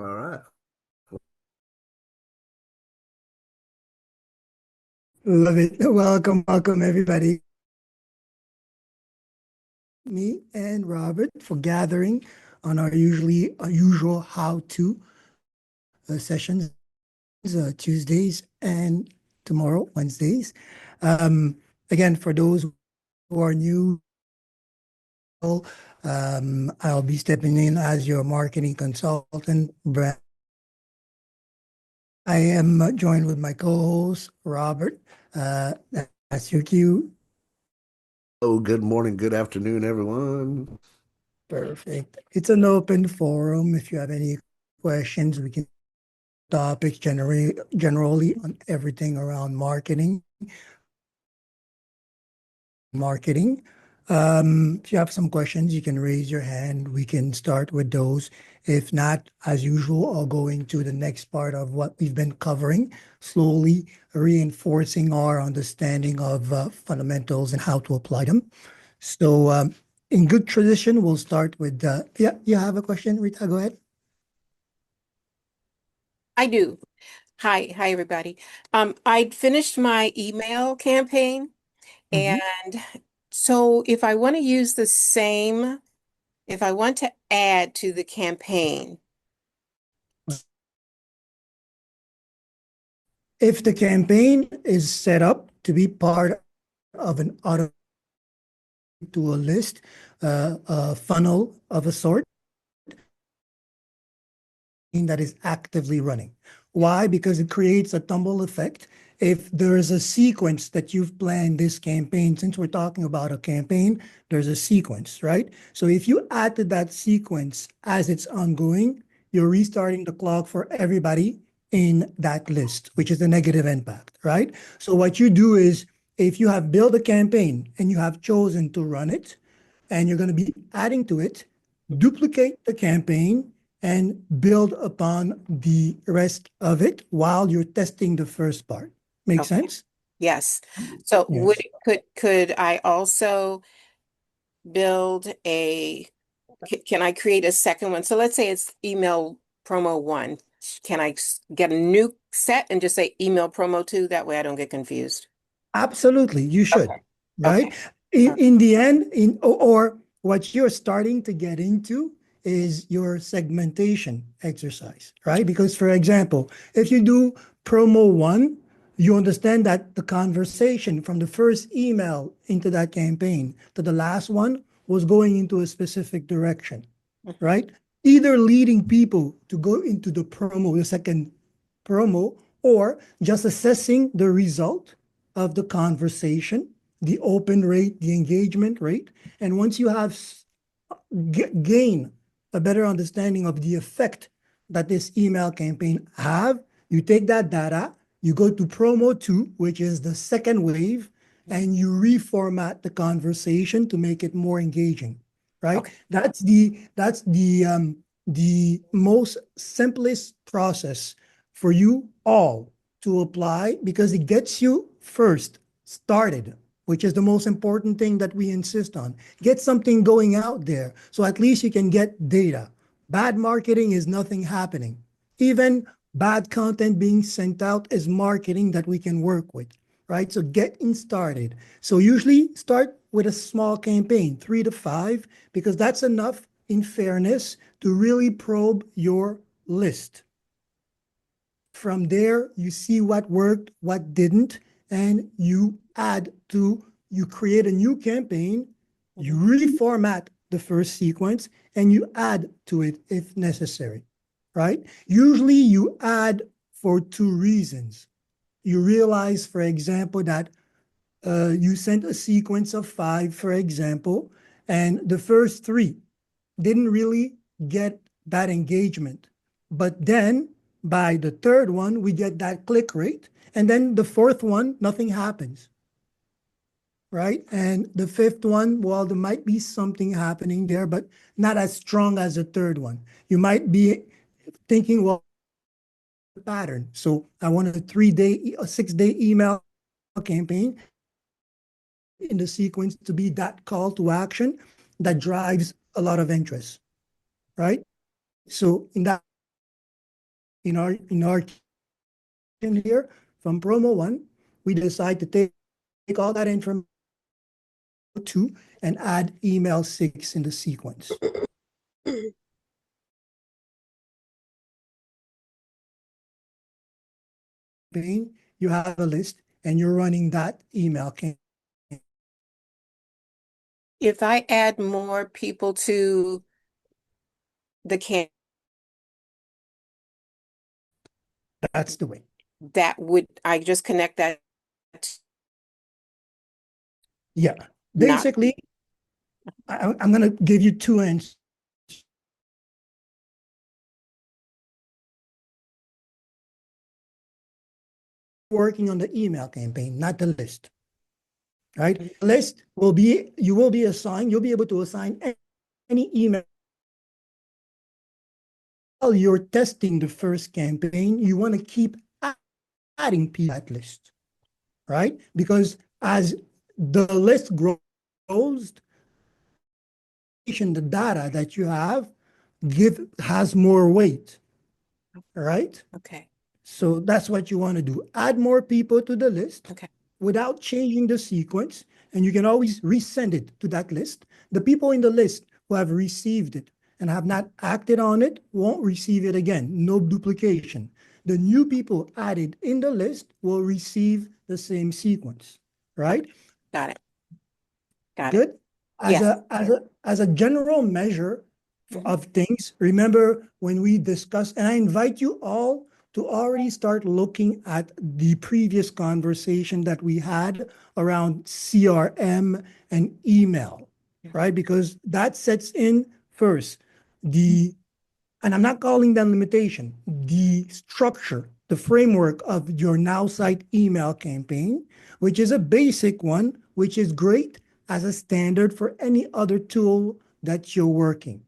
All right. Love it. Welcome, everybody. Me and Robert for gathering on our usual how-to sessions, Tuesdays and tomorrow, Wednesdays. Um, Again, for those who are new, I'll be stepping in as your marketing consultant, Brad. I am joined with my co-host, Robert. Uh, that's your cue. Oh, good morning, good afternoon, everyone. Perfect. It's an open forum. If you have any questions, we can topics generally on everything around marketing. If you have some questions, you can raise your hand. We can start with those. If not, as usual, I'll go into the next part of what we've been covering, slowly reinforcing our understanding of fundamentals and how to apply them. So, in good tradition, we'll start with, yeah, you have a question, Rita? Go ahead. I do. Hi, everybody. I'd finished my email campaign, and Mhm. so if I want to use the same, if I want to add to the campaign, If the campaign is set up to be part of an auto to a list, a funnel of a sort that is actively running. Why? Because it creates a tumble effect. If there is a sequence that you've planned this campaign, since we're talking about a campaign, there's a sequence, right? So if you add to that sequence as it's ongoing, you're restarting the clock for everybody in that list, which is a negative impact, right? So what you do is if you have built a campaign and you have chosen to run it, and you're going to be adding to it, duplicate the campaign and build upon the rest of it while you're testing the first part. Make okay, sense? yes. So Yes. could I also build can I create a second one? So let's say it's email promo one. Can I get a new set and just say email promo two? That way I don't get confused. Absolutely, you should, Okay. right? Okay. In, Uh, in the end, or what you're starting to get into is your segmentation exercise, right? Because, for example, if you do promo one, you understand that the conversation from the first email into that campaign to the last one was going into a specific direction, mhm. right? Either leading people to go into the second promo, or just assessing the result of the conversation, the open rate, the engagement rate. And once you have gain a better understanding of the effect that this email campaign have, you take that data, you go to promo two, which is the second wave, and you reformat the conversation to make it more engaging, right? Okay. That's the most simplest process for you all to apply because it gets you first started, which is the most important thing that we insist on. Get something going out there so at least you can get data. Bad marketing is nothing happening. Even bad content being sent out is marketing that we can work with, right? So getting started. So usually start with a small campaign, 3 to 5, because that's enough in fairness to really probe your list. From there, you see what worked, what didn't, and you create a new campaign, you Mhm. reformat the first sequence, and you add to it if necessary, right? Usually you add for two reasons. You realize, for example, that you sent a sequence of 5, for example, and the first 3 didn't really get that engagement. But then by the third one, we get that click rate. And then the fourth one, nothing happens, right? And the fifth one, well, there might be something happening there, but not as strong as the third one. You might be thinking, well, pattern. So I want a 6-day email campaign in the sequence to be that call to action that drives a lot of interest, right? So in that in our here from promo one, we decide to take all that information two and add email 6 in the sequence. You have a list and you're running that email campaign. If I add more people to the That's the way. that would, I just connect that Yeah. not, Basically, I'm going to give you two answers. Working on the email campaign, not the list, right? List will be, you will be assigned, you'll be able to assign any email. While you're testing the first campaign, you want to keep adding people to that list, right? Because as the list grows, the data that you have has more weight, right? okay, So that's what you want to do. Add more people to the list okay, without changing the sequence, and you can always resend it to that list. The people in the list who have received it and have not acted on it won't receive it again. No duplication. The new people added in the list will receive the same sequence, right? got it, got it. Good. As Yes. a general measure Mhm. of things, remember when we discussed, and I invite you all to already start looking at the previous conversation that we had around CRM and email, right? Because that sets in first the, and I'm not calling them limitation, the structure, the framework of your Now Site email campaign, which is a basic one, which is great as a standard for any other tool that you're working.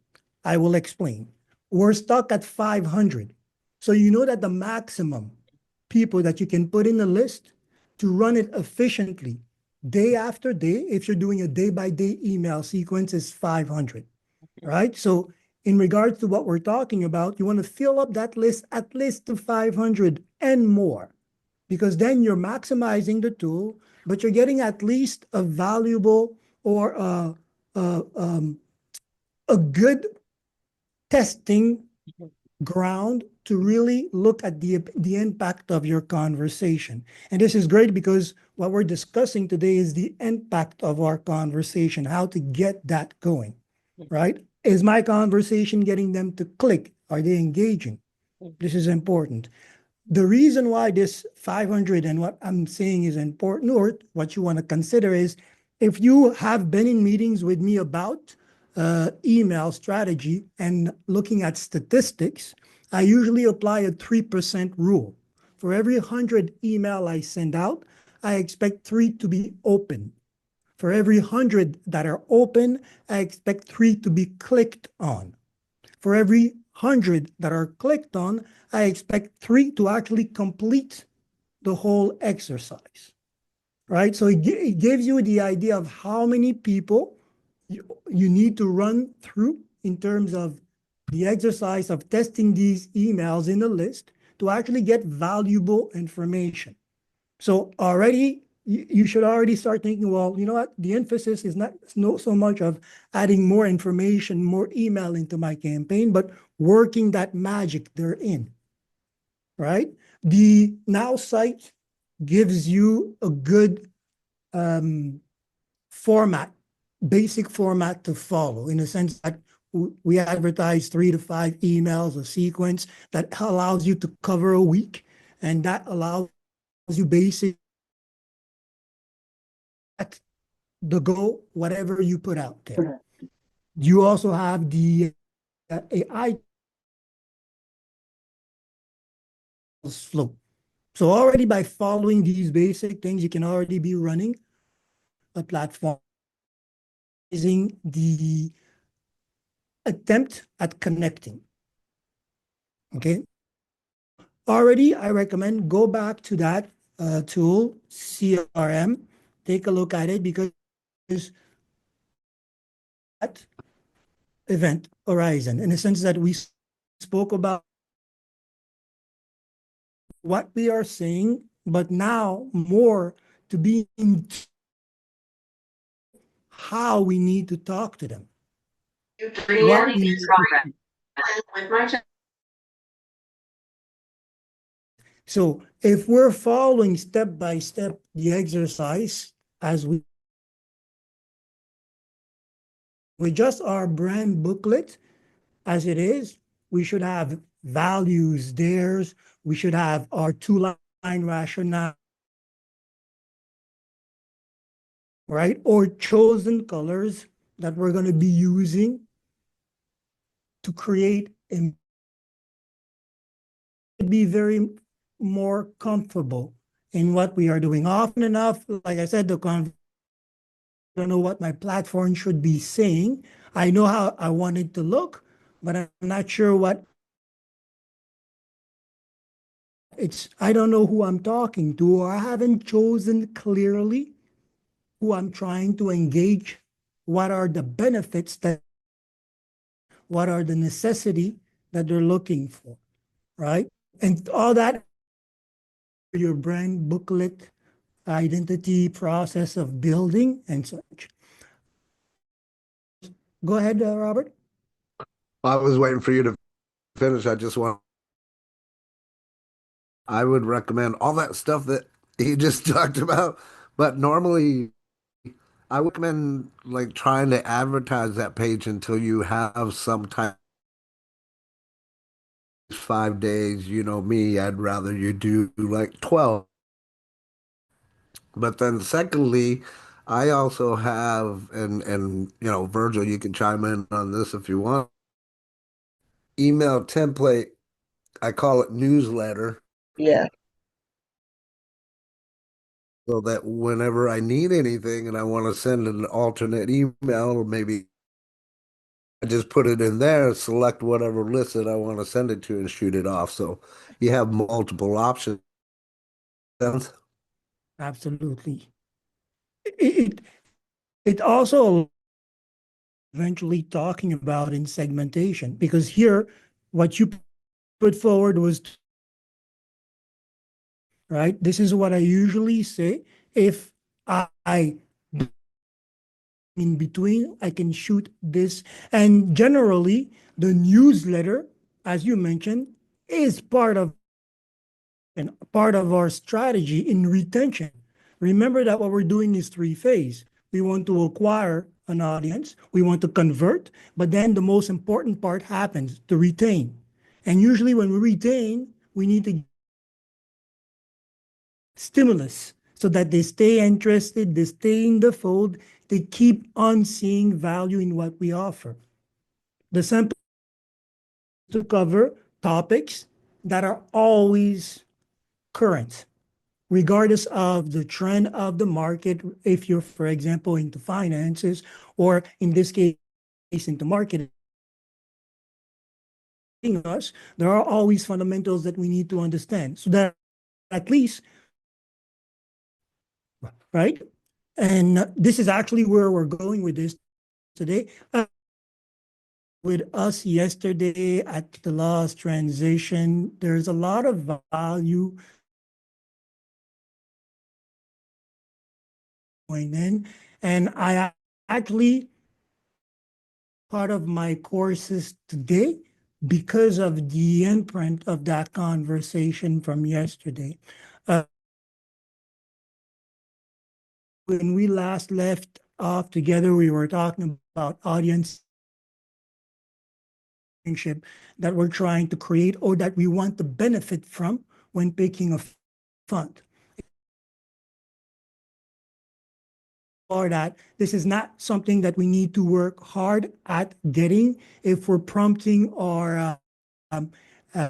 I will explain. We're stuck at 500. So you know that the maximum people that you can put in the list to run it efficiently day after day, if you're doing a day-by-day email sequence, is 500, right? So in regards to what we're talking about, you want to fill up that list at least to 500 and more, because then you're maximizing the tool, but you're getting at least a valuable or a good testing ground to really look at the impact of your conversation. And this is great because what we're discussing today is the impact of our conversation, how to get that going, right? Is my conversation getting them to click? Are they engaging? This is important. The reason why this 500 and what I'm saying is important, or what you want to consider, is if you have been in meetings with me about email strategy and looking at statistics, I usually apply a 3% rule. For every 100 email I send out, I expect 3 to be open. For every 100 that are open, I expect 3 to be clicked on. For every 100 that are clicked on, I expect 3 to actually complete the whole exercise, right? So it gives you the idea of how many people you need to run through in terms of the exercise of testing these emails in the list to actually get valuable information. So already you should already start thinking, well, you know what? The emphasis is not so much of adding more information, more email into my campaign, but working that magic therein, right? The Now site gives you a good format, basic format to follow, in the sense that we advertise 3 to 5 emails, a sequence that allows you to cover a week, and that allows you basically the goal, whatever you put out there. You also have the AI flow. So already by following these basic things, you can already be running a platform using the attempt at connecting. Okay. Already, I recommend go back to that tool, CRM, take a look at it, because that event horizon, in the sense that we spoke about what we are saying, but now more to be in how we need to talk to them. What we need to do. So if we're following step by step the exercise as we just our brand booklet as it is, we should have values there. We should have our two-line rationale, right? Or chosen colors that we're going to be using to create and be very more comfortable in what we are doing. Often enough, like I said, I don't know what my platform should be saying. I know how I want it to look, but I'm not sure what I don't know who I'm talking to, or I haven't chosen clearly who I'm trying to engage. What are the benefits what are the necessity that they're looking for, right? And all that, your brand booklet, identity process of building and such. Go ahead, Robert. I was waiting for you to finish. I would recommend all that stuff that he just talked about. But normally, I would recommend like trying to advertise that page until you have some type 5 days. You know me, I'd rather you do like 12. But then secondly, I also have, and Virgil, you can chime in on this if you want. Email template, I call it newsletter, Yeah. so that whenever I need anything and I want to send an alternate email, or maybe I just put it in there, select whatever list that I want to send it to and shoot it off. So you have multiple options. Absolutely. It, it also eventually talking about in segmentation, because here, what you put forward was, right? This is what I usually say. If I in between, I can shoot this. And generally, the newsletter, as you mentioned, is part of our strategy in retention. Remember that what we're doing is three-phase. We want to acquire an audience, we want to convert, but then the most important part happens to retain. And usually when we retain, we need to stimulus so that they stay interested, they stay in the fold, they keep on seeing value in what we offer. The sample to cover topics that are always current, regardless of the trend of the market. If you're, for example, into finances, or in this case, into marketing, there are always fundamentals that we need to understand so that at least, right? And this is actually where we're going with this today. With us yesterday at the last transition, there's a lot of value going in. And I actually, part of my courses today because of the imprint of that conversation from yesterday. When we last left off together, we were talking about audience that we're trying to create or that we want to benefit from when picking a fund. Or that this is not something that we need to work hard at getting. If we're prompting our uh,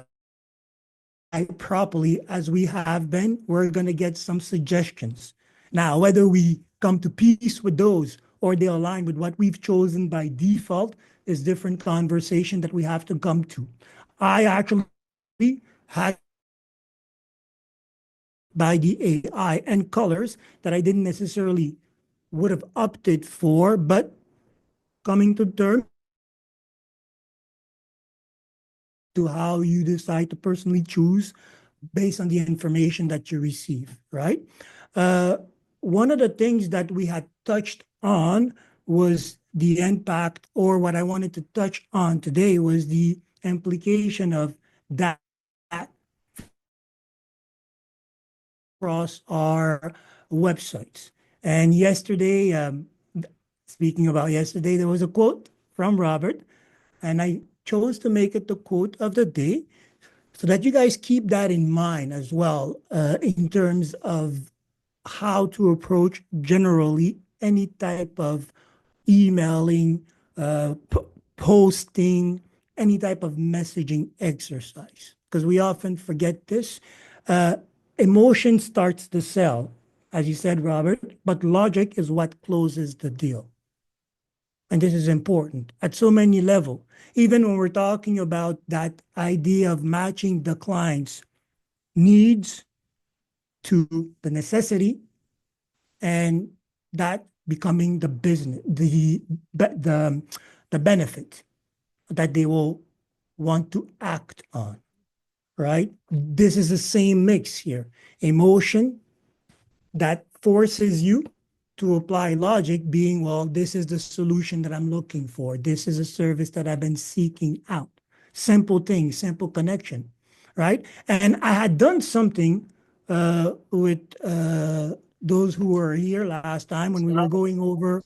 properly as we have been, we're going to get some suggestions. Now, whether we come to peace with those or they align with what we've chosen by default is different conversation that we have to come to. I actually had by the AI and colors that I didn't necessarily would have opted for, but coming to terms to how you decide to personally choose based on the information that you receive, right? One of the things that we had touched on was the impact, or what I wanted to touch on today was the implication of that across our websites. And yesterday, speaking about yesterday, there was a quote from Robert, and I chose to make it the quote of the day so that you guys keep that in mind as well, in terms of how to approach generally any type of emailing, posting, any type of messaging exercise. Because we often forget this. Uh, Emotion starts the sell, as you said, Robert, but logic is what closes the deal. And this is important at so many levels. Even when we're talking about that idea of matching the client's needs to the necessity, and that becoming the business, the benefit that they will want to act on, right? This is the same mix here. Emotion that forces you to apply logic, being, well, this is the solution that I'm looking for. This is a service that I've been seeking out. Simple thing, simple connection, right? And I had done something with those who were here last time when we were going over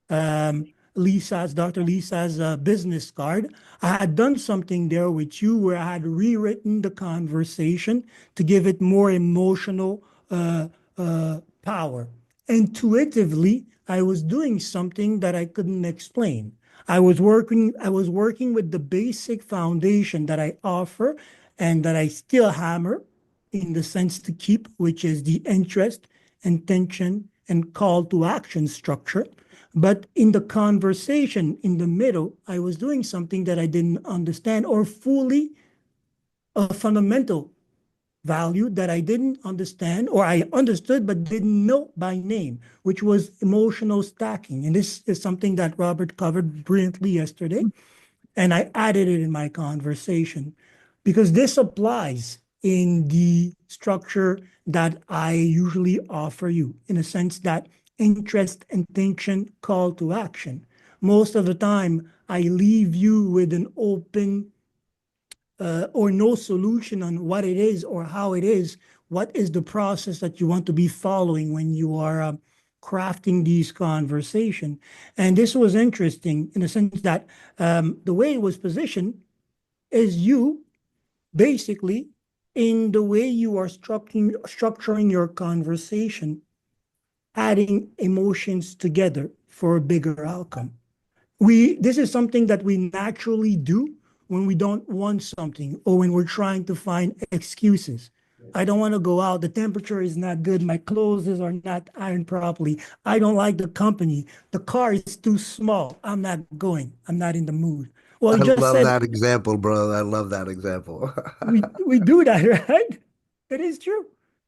Dr. Lisa's business card. I had done something there with you where I had rewritten the conversation to give it more emotional power. Intuitively, I was doing something that I couldn't explain. I was working with the basic foundation that I offer and that I still hammer in the sense to keep, which is the interest, intention, and call to action structure. But in the conversation in the middle, I was doing something that I didn't understand or fully a fundamental value that I didn't understand or I understood but didn't know by name, which was emotional stacking. And this is something that Robert covered brilliantly yesterday. And I added it in my conversation because this applies in the structure that I usually offer you, in a sense that interest, intention, call to action. Most of the time, I leave you with an open or no solution on what it is or how it is. What is the process that you want to be following when you are crafting these conversation? And this was interesting in the sense that the way it was positioned is you basically in the way you are structuring your conversation, adding emotions together for a bigger outcome. This is something that we naturally do when we don't want something or when we're trying to find excuses. I don't want to go out. The temperature is not good. My clothes are not ironed properly. I don't like the company. The car is too small. I'm not going. I'm not in the mood. Well, I you just love said that example, bro. I love that example. we do that, right? It is true.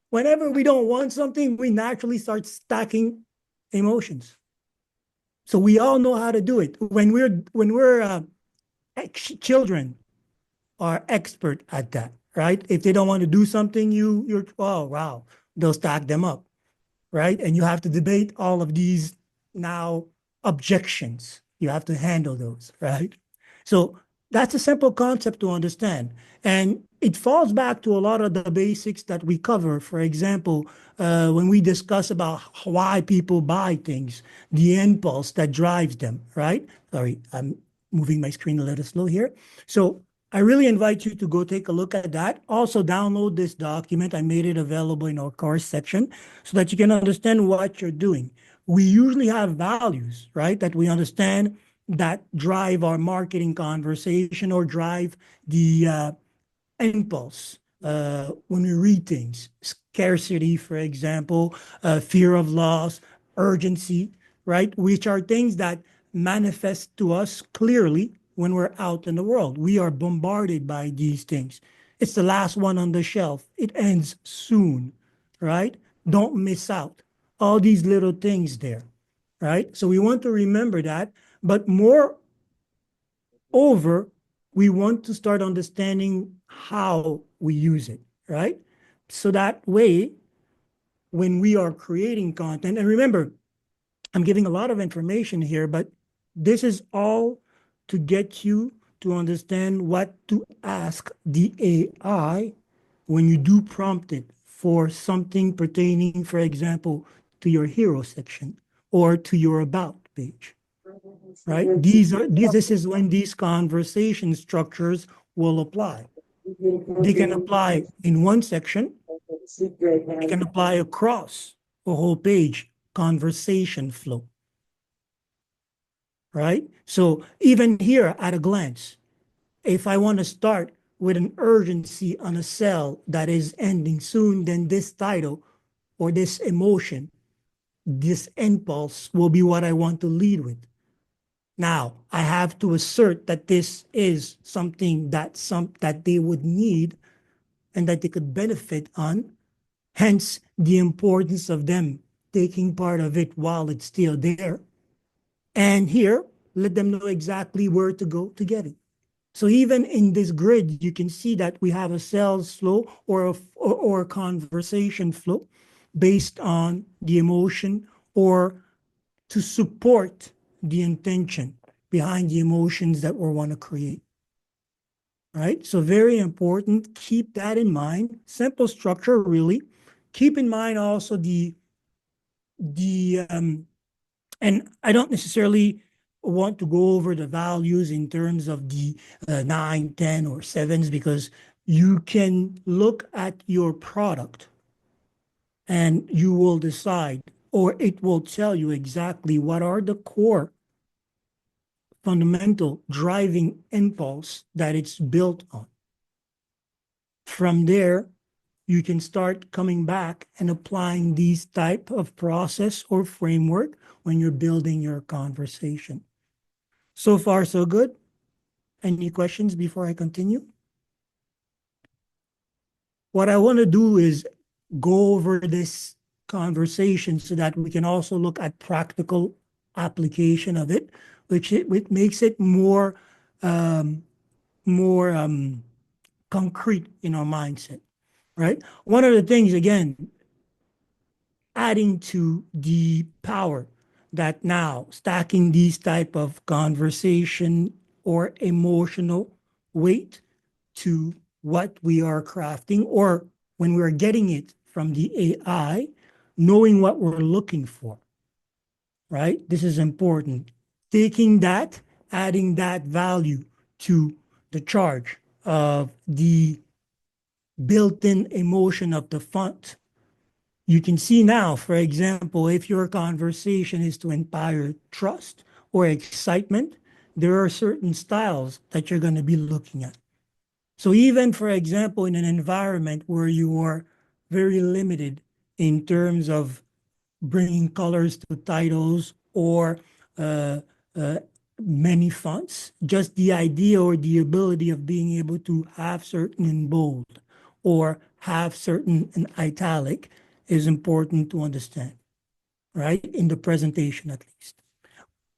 Whenever we don't want something, we naturally start stacking emotions. So we all know how to do it. When we're children are expert at that, right? If they don't want to do something, you're oh wow, they'll stack them up, right? And you have to debate all of these now objections. You have to handle those, right? So that's a simple concept to understand. And it falls back to a lot of the basics that we cover. For example, when we discuss about why people buy things, the impulse that drives them, right? Sorry, I'm moving my screen a little slow here. So I really invite you to go take a look at that. Also, download this document. I made it available in our course section so that you can understand what you're doing. We usually have values, right, that we understand that drive our marketing conversation or drive the impulse when we read things. Scarcity, for example, fear of loss, urgency, right? Which are things that manifest to us clearly when we're out in the world. We are bombarded by these things. It's the last one on the shelf. It ends soon, right? Don't miss out. All these little things there, right? So we want to remember that. But moreover, we want to start understanding how we use it, right? So that way, when we are creating content, and remember, I'm giving a lot of information here, but this is all to get you to understand what to ask the AI when you do prompt it for something pertaining, for example, to your hero section or to your about page, right? This is when these conversation structures will apply. They can apply in one section, they can apply across a whole page, conversation flow, right? So even here at a glance, if I want to start with an urgency on a cell that is ending soon, then this title or this emotion, this impulse will be what I want to lead with. Now, I have to assert that this is something that they would need and that they could benefit on, hence the importance of them taking part of it while it's still there. And here, let them know exactly where to go to get it. So even in this grid, you can see that we have a sales flow or a conversation flow based on the emotion or to support the intention behind the emotions that we want to create. Right? So very important. Keep that in mind. Simple structure, really. Keep in mind also the and I don't necessarily want to go over the values in terms of the 9, 10, or 7s because you can look at your product and you will decide, or it will tell you exactly what are the core fundamental driving impulse that it's built on. From there, you can start coming back and applying these type of process or framework when you're building your conversation. So far, so good. Any questions before I continue? What I want to do is go over this conversation so that we can also look at practical application of it, which makes it more concrete in our mindset, right? One of the things, again, adding to the power that now stacking these type of conversation or emotional weight to what we are crafting or when we're getting it from the AI, knowing what we're looking for, right? This is important. Taking that, adding that value to the charge of the built-in emotion of the font. You can see now, for example, if your conversation is to inspire trust or excitement, there are certain styles that you're going to be looking at. So even, for example, in an environment where you are very limited in terms of bringing colors to titles or uh, uh, many fonts, just the idea or the ability of being able to have certain in bold or have certain in italic is important to understand, right? In the presentation, at least.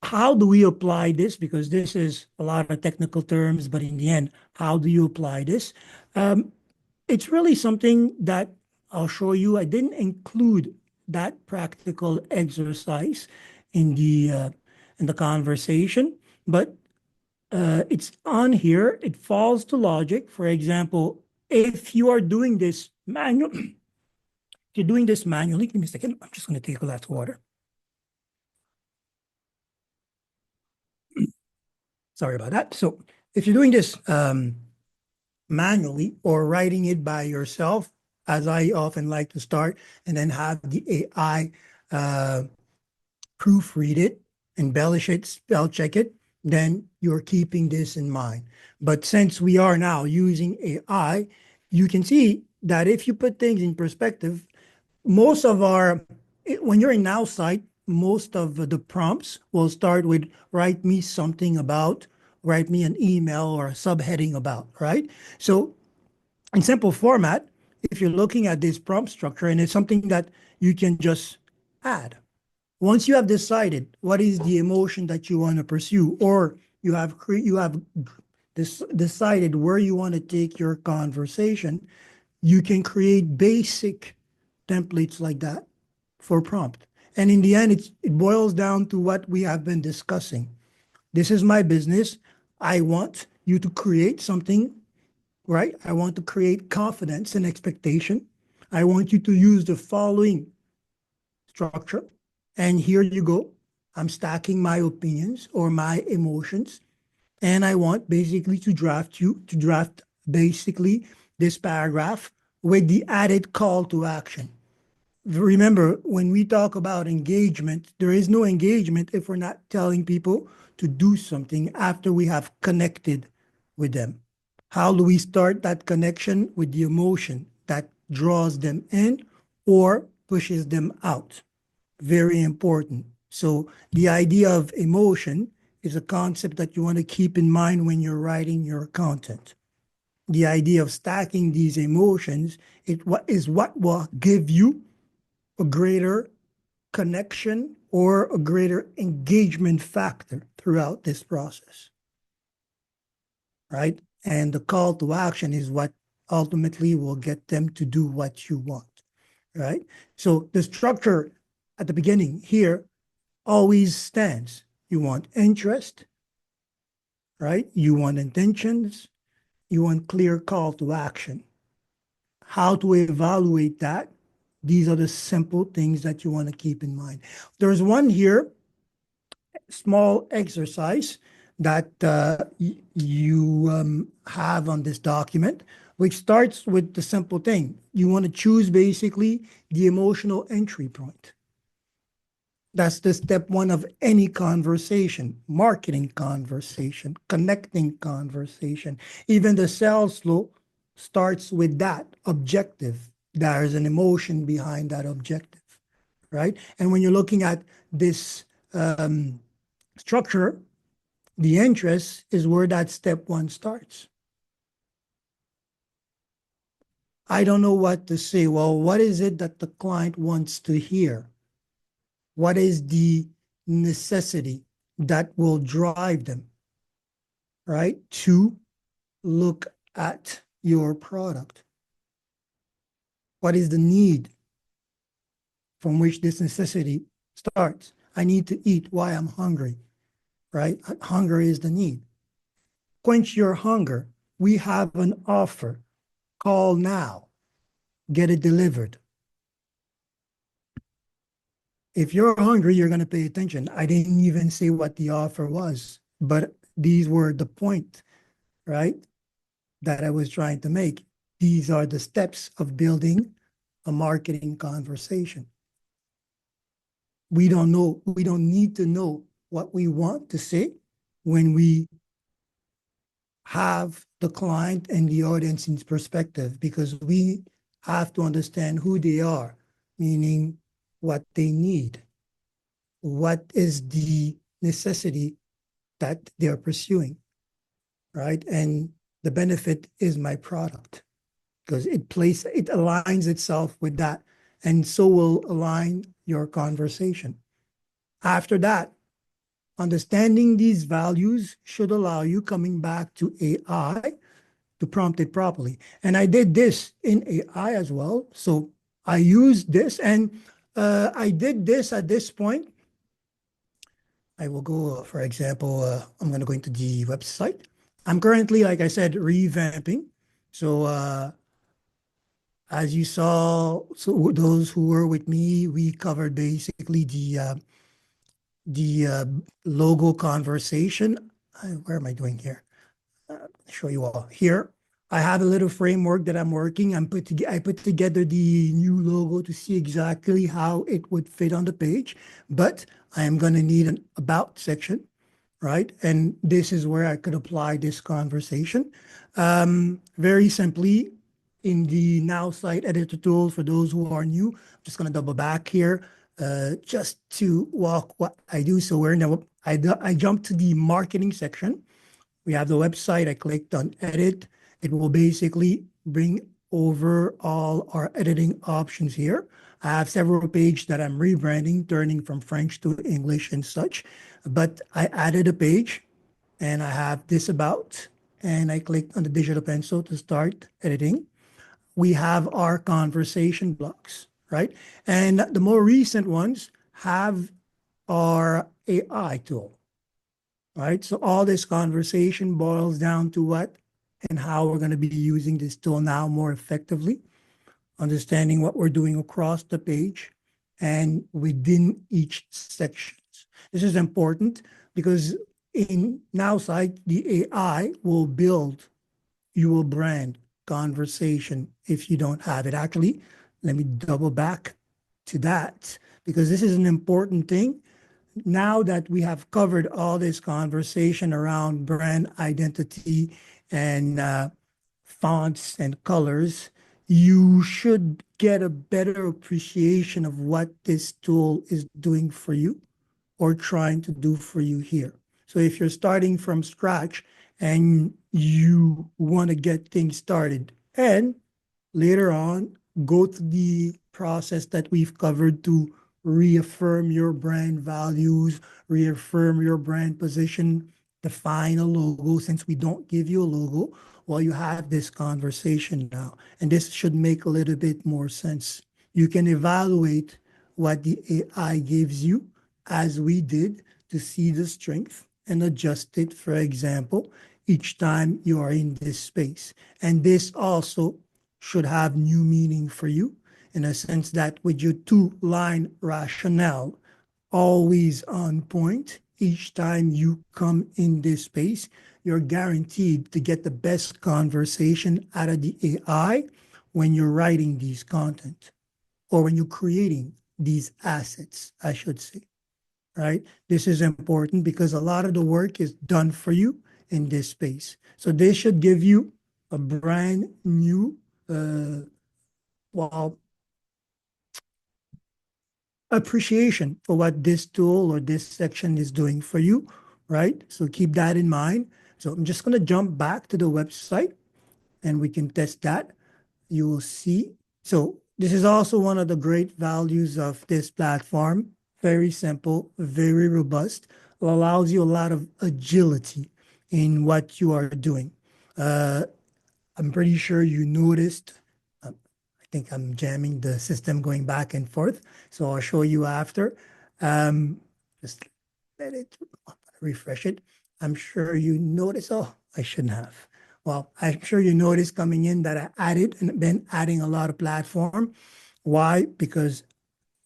How do we apply this? Because this is a lot of technical terms, but in the end, how do you apply this? It's really something that I'll show you. I didn't include that practical exercise in the conversation, but it's on here. It falls to logic. For example, if you are doing this if you're doing this manually, give me a second. I'm just going to take a glass of water. Sorry about that. So if you're doing this manually or writing it by yourself, as I often like to start, and then have the AI proofread it, embellish it, spell check it, then you're keeping this in mind. But since we are now using AI, you can see that if you put things in perspective, most of when you're in Now site, most of the prompts will start with write me something about, write me an email or a subheading about, right? So in simple format, if you're looking at this prompt structure and it's something that you can just add. Once you have decided what is the emotion that you want to pursue, or you have decided where you want to take your conversation, you can create basic templates like that for prompt. And in the end, it boils down to what we have been discussing. This is my business. I want you to create something, right? I want to create confidence and expectation. I want you to use the following structure. And here you go. I'm stacking my opinions or my emotions. And I want basically to draft basically this paragraph with the added call to action. Remember, when we talk about engagement, there is no engagement if we're not telling people to do something after we have connected with them. How do we start that connection? With the emotion that draws them in or pushes them out. Very important. So the idea of emotion is a concept that you want to keep in mind when you're writing your content. The idea of stacking these emotions is what will give you a greater connection or a greater engagement factor throughout this process, right? And the call to action is what ultimately will get them to do what you want, right? So the structure at the beginning here always stands. You want interest, right? You want intentions, you want clear call to action. How to evaluate that? These are the simple things that you want to keep in mind. There's one here, small exercise that you have on this document, which starts with the simple thing. You want to choose basically the emotional entry point. That's the step one of any conversation, marketing conversation, connecting conversation. Even the sales flow starts with that objective. There is an emotion behind that objective, right? And when you're looking at this structure, the interest is where that step one starts. I don't know what to say. Well, what is it that the client wants to hear? What is the necessity that will drive them, right, to look at your product? What is the need from which this necessity starts? I need to eat. Why? I'm hungry, right? Hunger is the need. Quench your hunger. We have an offer. Call now. Get it delivered. If you're hungry, you're going to pay attention. I didn't even say what the offer was, but these were the point, right, that I was trying to make. These are the steps of building a marketing conversation. We don't need to know what we want to say when we have the client and the audience in perspective, because we have to understand who they are, meaning what they need. What is the necessity that they're pursuing, right? And the benefit is my product, because it aligns itself with that, and so will align your conversation. After that, understanding these values should allow you coming back to AI to prompt it properly. And I did this in AI as well. So I used this, and I did this at this point. I will go, for example, I'm going to go into the website. I'm currently, like I said, revamping. So as you saw, so those who were with me, we covered basically the logo conversation. Where am I doing here? Show you all here. I have a little framework that I'm working. I put together the new logo to see exactly how it would fit on the page, but I am going to need an about section, right? And this is where I could apply this conversation. Very simply, in the Now Site Editor tool, for those who are new, I'm just going to double back here just to walk what I do. So I jumped to the marketing section. We have the website. I clicked on edit. It will basically bring over all our editing options here. I have several pages that I'm rebranding, turning from French to English and such. But I added a page, and I have this about, and I clicked on the digital pencil to start editing. we have our conversation blocks, right? And the more recent ones have our AI tool, right? So all this conversation boils down to what and how we're going to be using this tool now more effectively, understanding what we're doing across the page and within each section. This is important because in now side, the AI will build, you will brand conversation if you don't have it. Actually, let me double back to that because this is an important thing. Now that we have covered all this conversation around brand identity and fonts and colors, you should get a better appreciation of what this tool is doing for you or trying to do for you here. So if you're starting from scratch and you want to get things started and later on go through the process that we've covered to reaffirm your brand values, reaffirm your brand position, define a logo since we don't give you a logo. Well, you have this conversation now, and this should make a little bit more sense. You can evaluate what the AI gives you as we did to see the strength and adjust it, for example, each time you are in this space. And this also should have new meaning for you in a sense that with your two-line rationale always on point, each time you come in this space, you're guaranteed to get the best conversation out of the AI when you're writing these content or when you're creating these assets, I should say, right? This is important because a lot of the work is done for you in this space. So this should give you a brand new, well, appreciation for what this tool or this section is doing for you, right? So keep that in mind. So I'm just going to jump back to the website and we can test that. You will see. So this is also one of the great values of this platform. Very simple, very robust. It allows you a lot of agility in what you are doing. Uh, I'm pretty sure you noticed. I think I'm jamming the system going back and forth. So I'll show you after. Just let it refresh it. I'm sure you notice. Oh, I shouldn't have. Well, I'm sure you noticed coming in that I added and been adding a lot of platform. Why? Because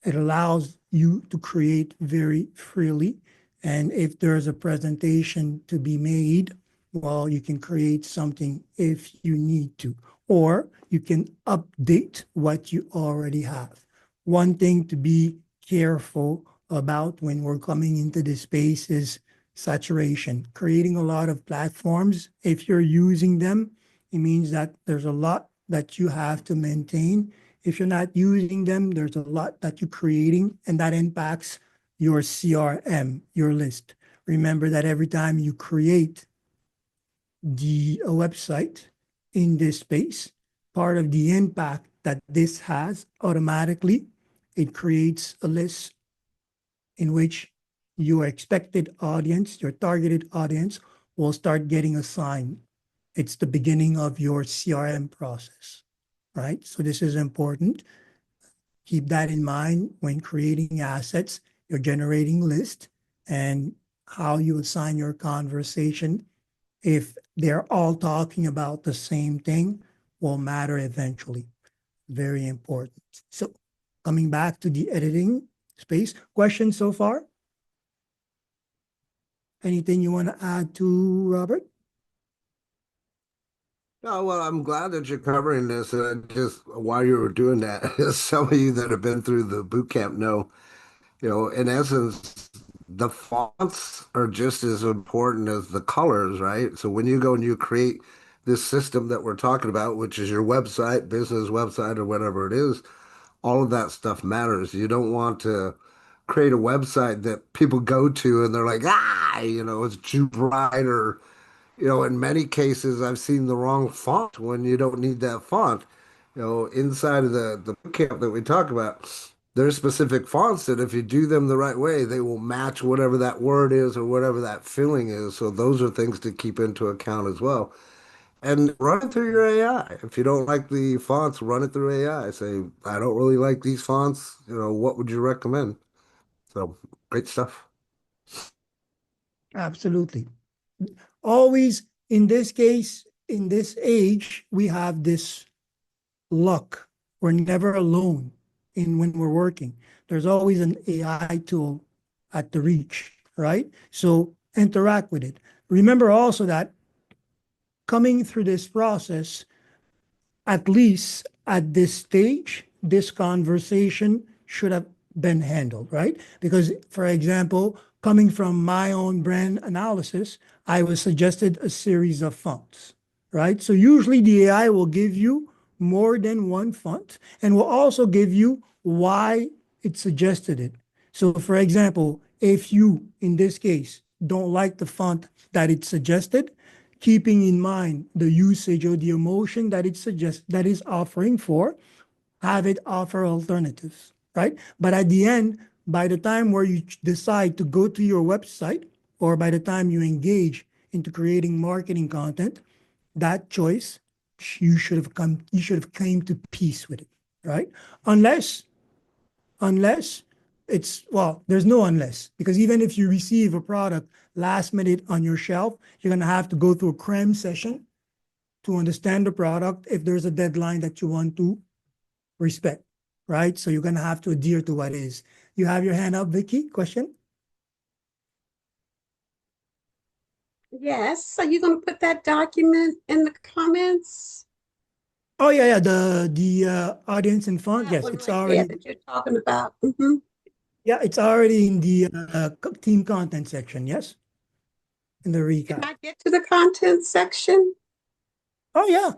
it allows you to create very freely. And if there's a presentation to be made, well, you can create something if you need to, or you can update what you already have. One thing to be careful about when we're coming into this space is saturation. Creating a lot of platforms, if you're using them, it means that there's a lot that you have to maintain. If you're not using them, there's a lot that you're creating, and that impacts your CRM, your list. Remember that every time you create a website in this space, part of the impact that this has automatically, it creates a list in which your expected audience, your targeted audience, will start getting assigned. It's the beginning of your CRM process, right? So this is important. Keep that in mind when creating assets, you're generating list and how you assign your conversation. If they're all talking about the same thing, will matter eventually. Very important. So coming back to the editing space, questions so far? Anything you want to add to Robert? Oh, well, I'm glad that you're covering this. And just while you were doing that, some of you that have been through the boot camp know, in essence, the fonts are just as important as the colors, right? So when you go and you create this system that we're talking about, which is your website, business website, or whatever it is, all of that stuff matters. You don't want to create a website that people go to and they're like, it's too bright, or in many cases, I've seen the wrong font when you don't need that font. Inside of the boot camp that we talk about, there's specific fonts that if you do them the right way, they will match whatever that word is or whatever that feeling is. So those are things to keep into account as well. And run it through your AI. If you don't like the fonts, run it through AI. Say, I don't really like these fonts. What would you recommend? So great stuff. Absolutely. Always in this case, in this age, we have this luck. We're never alone in when we're working. There's always an AI tool at the reach, right? So interact with it. Remember also that coming through this process, at least at this stage, this conversation should have been handled, right? Because, for example, coming from my own brand analysis, I was suggested a series of fonts, right? So usually the AI will give you more than one font and will also give you why it suggested it. So, for example, if you, in this case, don't like the font that it suggested, keeping in mind the usage or the emotion that it suggests that is offering for, have it offer alternatives, right? But at the end, by the time where you decide to go to your website, or by the time you engage into creating marketing content, that choice you should have came to peace with it, right? Unless unless it's, well, there's no unless, because even if you receive a product last minute on your shelf, you're going to have to go through a cram session to understand the product if there's a deadline that you want to respect, right? So you're going to have to adhere to what is. You have your hand up, Vicky. Question? Yes, so you're going to put that document in the comments? Oh yeah, yeah. The audience in front. That Yes, one it's right there already, that you're talking about. yeah, it's already in the team content section. Yes, in the Can recap. I get to the content section? Oh yeah,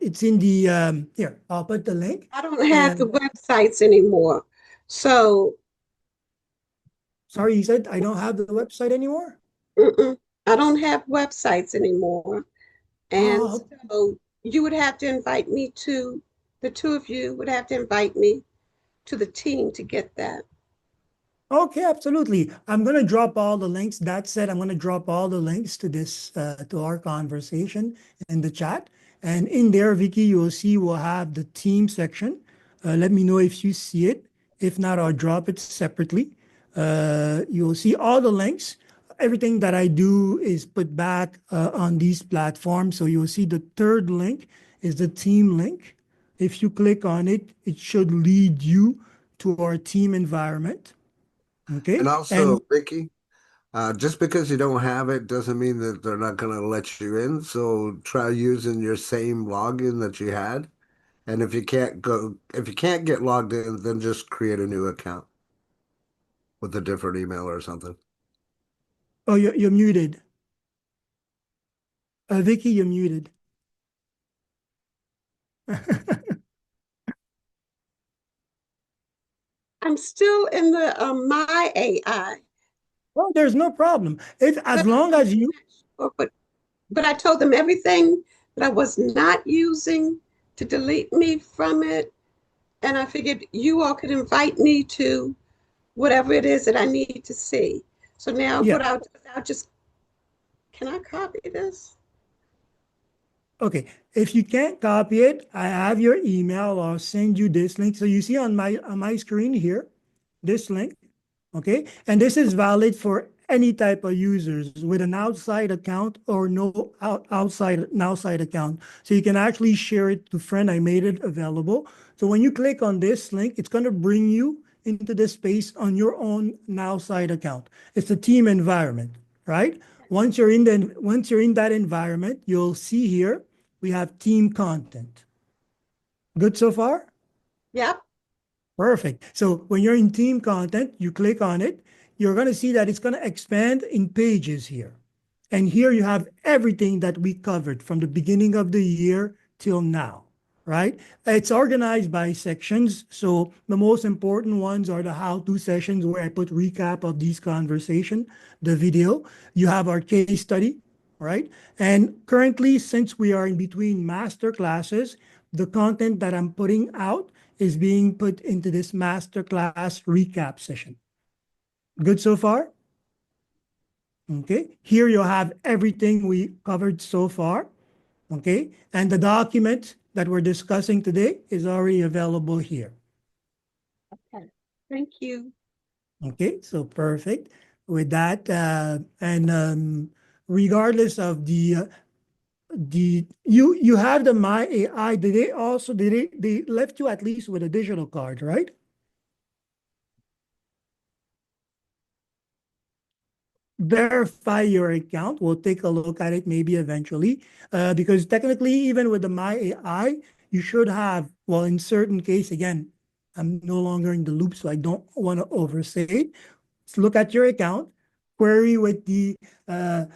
it's in the here. I'll put the link. I don't have the And websites anymore. So, sorry, you said I don't have the website anymore? mm-mm, I don't have websites anymore. And Oh, so you would have to invite me to, the two of you would have to invite me to the team to get that. okay, absolutely. I'm going to drop all the links. That said, I'm going to drop all the links to this, to our conversation in the chat. And in there, Vicky, you'll see we'll have the team section. Let me know if you see it. If not, I'll drop it separately. You'll see all the links. Everything that I do is put back on these platforms. So you'll see the third link is the team link. If you click on it, it should lead you to our team environment. And Okay. also, And Vicky, just because you don't have it doesn't mean that they're not going to let you in. So try using your same login that you had. And if you can't get logged in, then just create a new account with a different email or something. oh, you're muted. Vicky, you're muted. I'm still in the my AI, Well, there's no problem. If as but long I'm as you, not sure. But I told them everything that I was not using to delete me from it. And I figured you all could invite me to whatever it is that I need to see. So now yeah. what I'll do is I'll just, can I copy this? Okay. If you can't copy it, I have your email. I'll send you this link. So you see on my screen here, this link. Okay. And this is valid for any type of users with an outside account or no an outside account. So you can actually share it to friend. I made it available. So when you click on this link, it's going to bring you into this space on your own outside account. It's a team environment, right? Once you're in that environment, you'll see here we have team content. Good so far? Yep. Perfect. So when you're in team content, you click on it, you're going to see that it's going to expand in pages here. And here you have everything that we covered from the beginning of the year till now, right? It's organized by sections. So the most important ones are the how-to sessions where I put recap of these conversation, the video. You have our case study, right? And currently, since we are in between master classes, the content that I'm putting out is being put into this masterclass recap session. Good so far? Okay. Here you'll have everything we covered so far. Okay, and the document that we're discussing today is already available here. Okay. Thank you. Okay, so perfect. With that, and regardless of the you have the My AI. Did they also they left you at least with a digital card, right? Verify your account. We'll take a look at it maybe eventually, because technically, even with the My AI, you should have, well, in certain case, again, I'm no longer in the loop, so I don't want to oversay it. Let's look at your account, query with the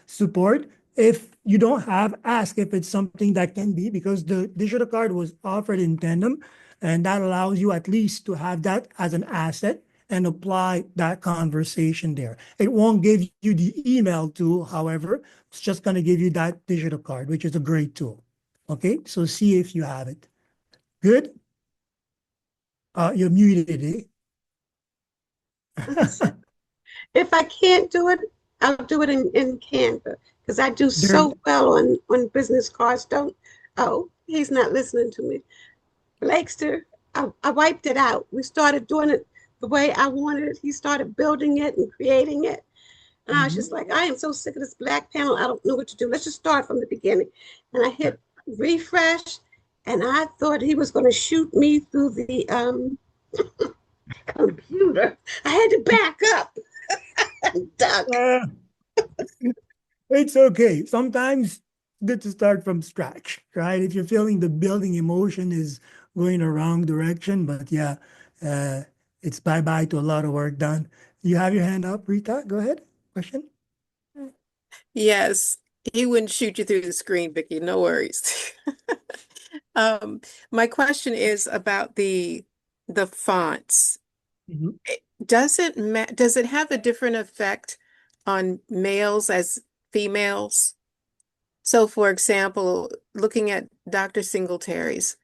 support. If you don't have, ask if it's something that can be, because the digital card was offered in tandem, and that allows you at least to have that as an asset and apply that conversation there. It won't give you the email tool, however, it's just going to give you that digital card, which is a great tool. Okay, so see if you have it. Good. You're muted, eh? If I can't do it, I'll do it in Canva because I do There, so well on business cards. Don't, oh, he's not listening to me. Blakester, I wiped it out. We started doing it the way I wanted it. He started building it and creating it. And I was mhm. just like, I am so sick of this black panel. I don't know what to do. Let's just start from the beginning. And I hit refresh, and I thought he was going to shoot me through the computer. I had to back up and duck. Uh, it's okay. Sometimes good to start from scratch, right? If you're feeling the building emotion is going the wrong direction, but yeah, uh, it's bye-bye to a lot of work done. You have your hand up, Rita. Go ahead. Question? Yes, he wouldn't shoot you through the screen, Vicky. No worries. Um, my question is about the fonts. Mhm. Does it have a different effect on males as females? So, for example, looking at Dr. Singletary's,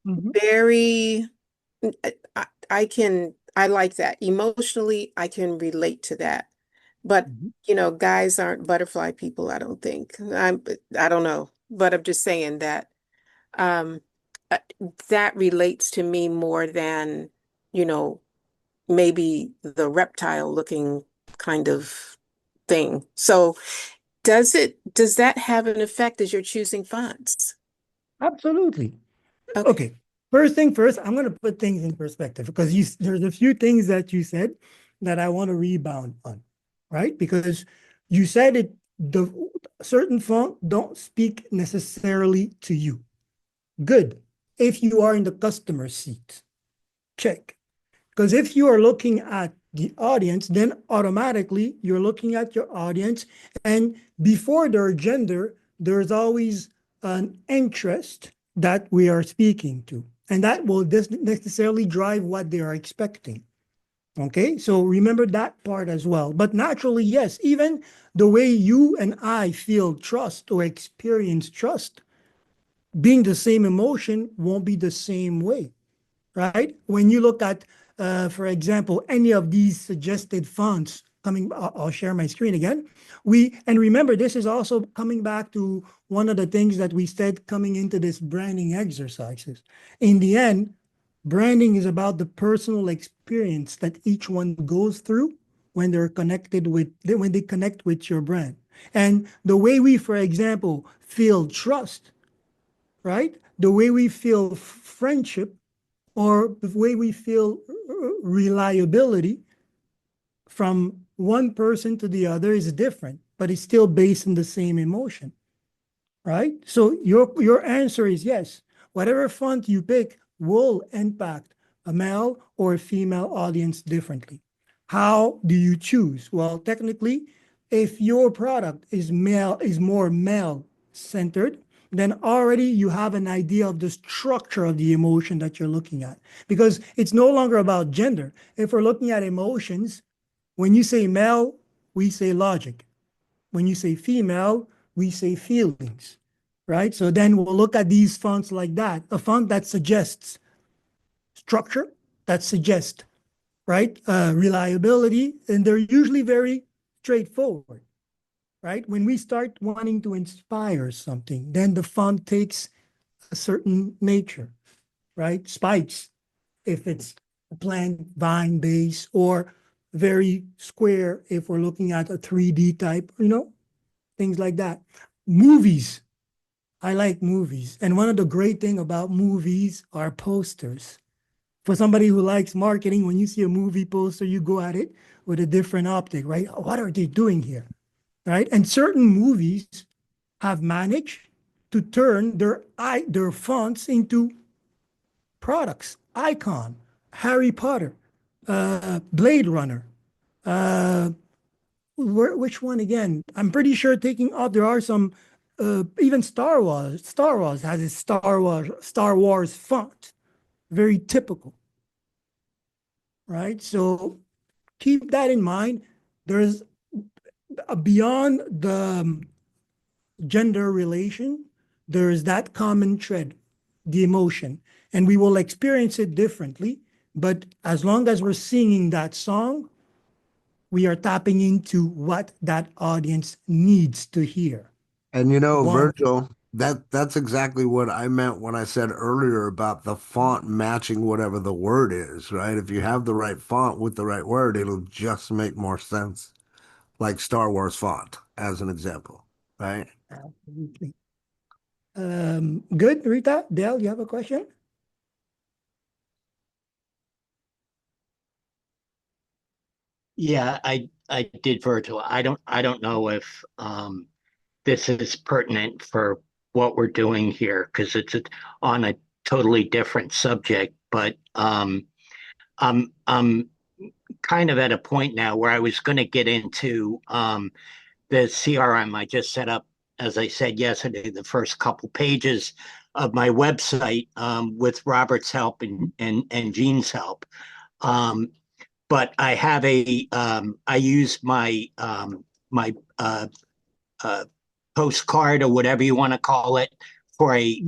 Mhm. very, I like that. Emotionally, I can relate to that. But, Mhm. guys aren't butterfly people, I don't think. I don't know, but I'm just saying that um, uh, that relates to me more than, you know, maybe the reptile looking kind of thing. So does that have an effect as you're choosing fonts? Absolutely. Okay. Okay. First thing first, I'm going to put things in perspective because there's a few things that you said that I want to rebound on, right? Because you said the certain font don't speak necessarily to you. Good. If you are in the customer seat, check. Because if you are looking at the audience, then automatically you're looking at your audience. And before their gender, there's always an interest that we are speaking to. And that will necessarily drive what they are expecting. Okay, so remember that part as well. But naturally, yes, even the way you and I feel trust or experience trust, being the same emotion won't be the same way, right? When you look at, for example, any of these suggested fonts coming, I'll share my screen again. And remember, this is also coming back to one of the things that we said coming into this branding exercises. In the end, branding is about the personal experience that each one goes through when they connect with your brand. And the way we, for example, feel trust, right? The way we feel friendship or the way we feel reliability from one person to the other is different, but it's still based on the same emotion, right? So your answer is yes. Whatever font you pick will impact a male or a female audience differently. How do you choose? Well, technically, if your product is more male centered, then already you have an idea of the structure of the emotion that you're looking at. Because it's no longer about gender. If we're looking at emotions, when you say male, we say logic. When you say female, we say feelings, right? So then we'll look at these fonts like that. A font that suggests structure, that suggests, right, reliability, and they're usually very straightforward, right? When we start wanting to inspire something, then the font takes a certain nature, right? Spikes, if it's a plant vine base, or very square if we're looking at a 3D type, things like that. Movies. I like movies. And one of the great thing about movies are posters. For somebody who likes marketing, when you see a movie poster, you go at it with a different optic, right? What are they doing here? Right? And certain movies have managed to turn their fonts into products. Icon, Harry Potter, Blade Runner. Uh, which one again? I'm pretty sure taking up there are some even Star Wars. Star Wars has a Star Wars font, very typical, right? So keep that in mind. There's beyond the gender relation, there is that common thread, the emotion, and we will experience it differently. But as long as we're singing that song, we are tapping into what that audience needs to hear. And One, Virgil, that's exactly what I meant when I said earlier about the font matching whatever the word is, right? If you have the right font with the right word, it'll just make more sense. Like Star Wars font, as an example, right? absolutely. Good, Rita. Dale, you have a question? Yeah, I did, Virgil. I don't know if this is pertinent for what we're doing here because on a totally different subject, but I'm kind of at a point now where I was going to get into the CRM I just set up, as I said yesterday, the first couple pages of my website with Robert's help and Gene's help. Um, but I have I use my uh, postcard or whatever you want to call it for a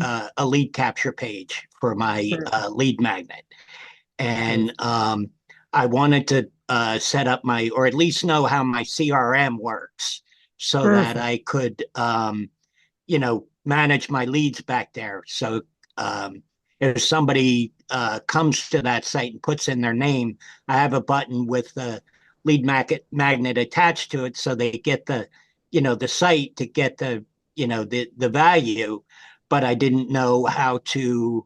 lead capture page for my Perfect. lead magnet. And Perfect. I wanted to set up or at least know how my CRM works so that Perfect. I could, manage my leads back there. So um, if somebody comes to that site and puts in their name, I have a button with the lead magnet attached to it, so they get the site to get the value. But I didn't know how to,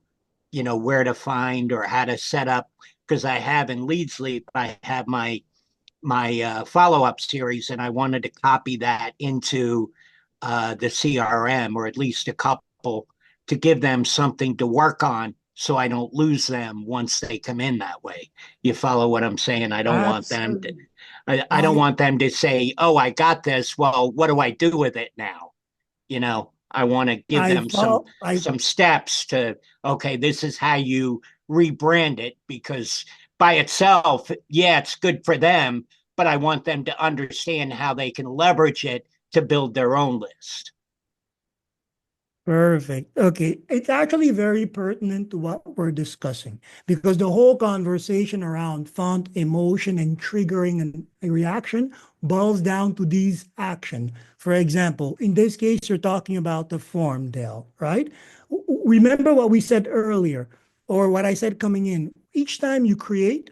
where to find or how to set up because I have in Leads Leap, I have my follow-up series, and I wanted to copy that into the CRM, or at least a couple, to give them something to work on so I don't lose them once they come in that way. You follow what I'm saying? I don't want them to Absolutely. I don't I want them to say, "Oh, I got this. Well, what do I do with it now?" I want to give I them follow I some steps to, okay, this is how you rebrand it, because by itself, yeah, it's good for them, but I want them to understand how they can leverage it to build their own list. Perfect. Okay. It's actually very pertinent to what we're discussing because the whole conversation around font emotion and triggering a reaction boils down to these action. For example, in this case, you're talking about the form, Dale, right? Remember what we said earlier, or what I said coming in. Each time you create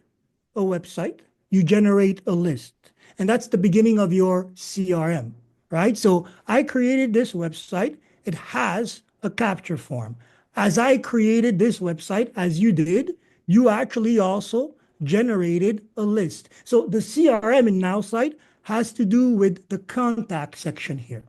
a website, you generate a list. And that's the beginning of your CRM, right? So I created this website. It has a capture form. As I created this website, as you did, you actually also generated a list. So the CRM in NowSite has to do with the contact section here.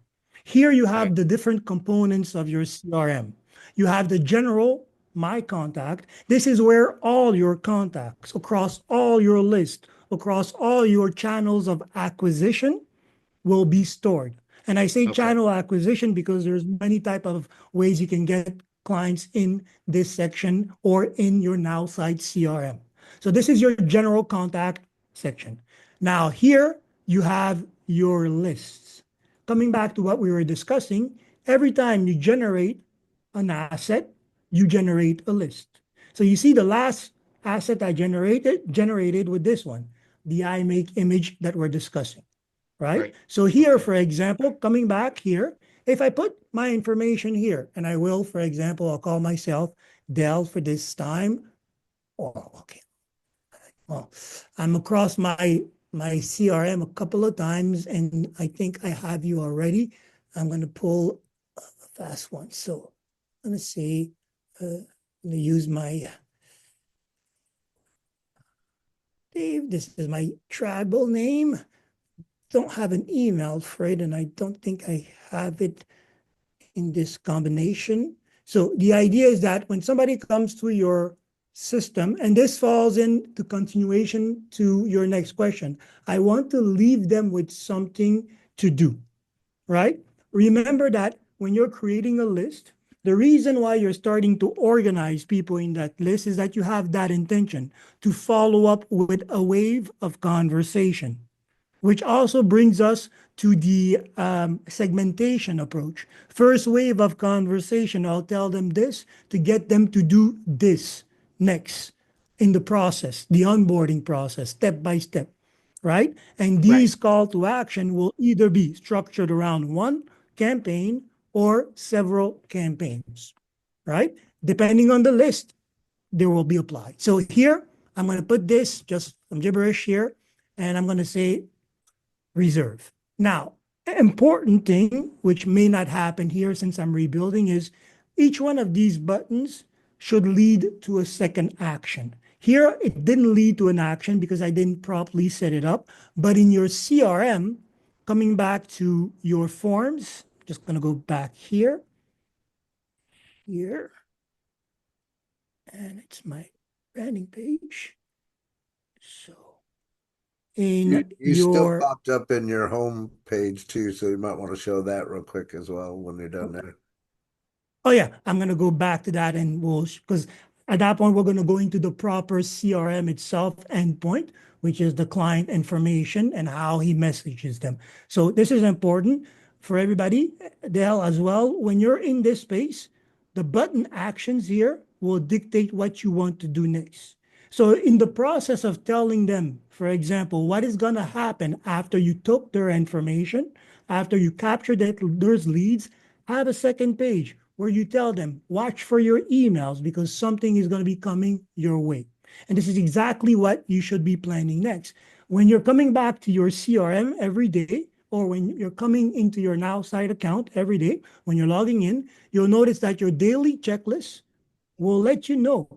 Here you Right. have the different components of your CRM. You have the general my contact. This is where all your contacts across all your list, across all your channels of acquisition will be stored. And I say Okay. channel acquisition because there's many type of ways you can get clients in this section or in your now site CRM. So this is your general contact section. Now here you have your lists. Coming back to what we were discussing, every time you generate an asset, you generate a list. So you see the last asset I generated with this one, the iMake image that we're discussing, right? Right. So here, Okay. for example, coming back here, if I put my information here, and I will, for example, I'll call myself Dell for this time. Oh, okay. Well, I'm across my CRM a couple of times, and I think I have you already. I'm going to pull a fast one. So I'm going to say, I'm going to use my Dave. This is my tribal name. Don't have an email for it, and I don't think I have it in this combination. So the idea is that when somebody comes to your system, and this falls into continuation to your next question, I want to leave them with something to do, right? Remember that when you're creating a list, the reason why you're starting to organize people in that list is that you have that intention to follow up with a wave of conversation, which also brings us to the segmentation approach. First wave of conversation, I'll tell them this to get them to do this next in the process, the onboarding process, step by step, right? And Right. these call to action will either be structured around one campaign or several campaigns, right? Depending on the list, there will be applied. So here, I'm going to put this just some gibberish here, and I'm going to say reserve. Now, important thing, which may not happen here since I'm rebuilding, is each one of these buttons should lead to a second action. Here, it didn't lead to an action because I didn't properly set it up. But in your CRM, coming back to your forms, just going to go back here, and it's my landing page. So in You still your popped up in your home page too, so you might want to show that real quick as well when you're done there. Oh yeah, I'm gonna go back to that and we'll because at that point we're gonna go into the proper CRM itself endpoint, which is the client information and how he messages them. So this is important for everybody, Dale, as well. When you're in this space, the button actions here will dictate what you want to do next. So in the process of telling them, for example, what is gonna happen after you took their information, after you captured those leads, have a second page where you tell them, watch for your emails because something is going to be coming your way. And this is exactly what you should be planning next. When you're coming back to your CRM every day, or when you're coming into your Now site account every day, when you're logging in, you'll notice that your daily checklist will let you know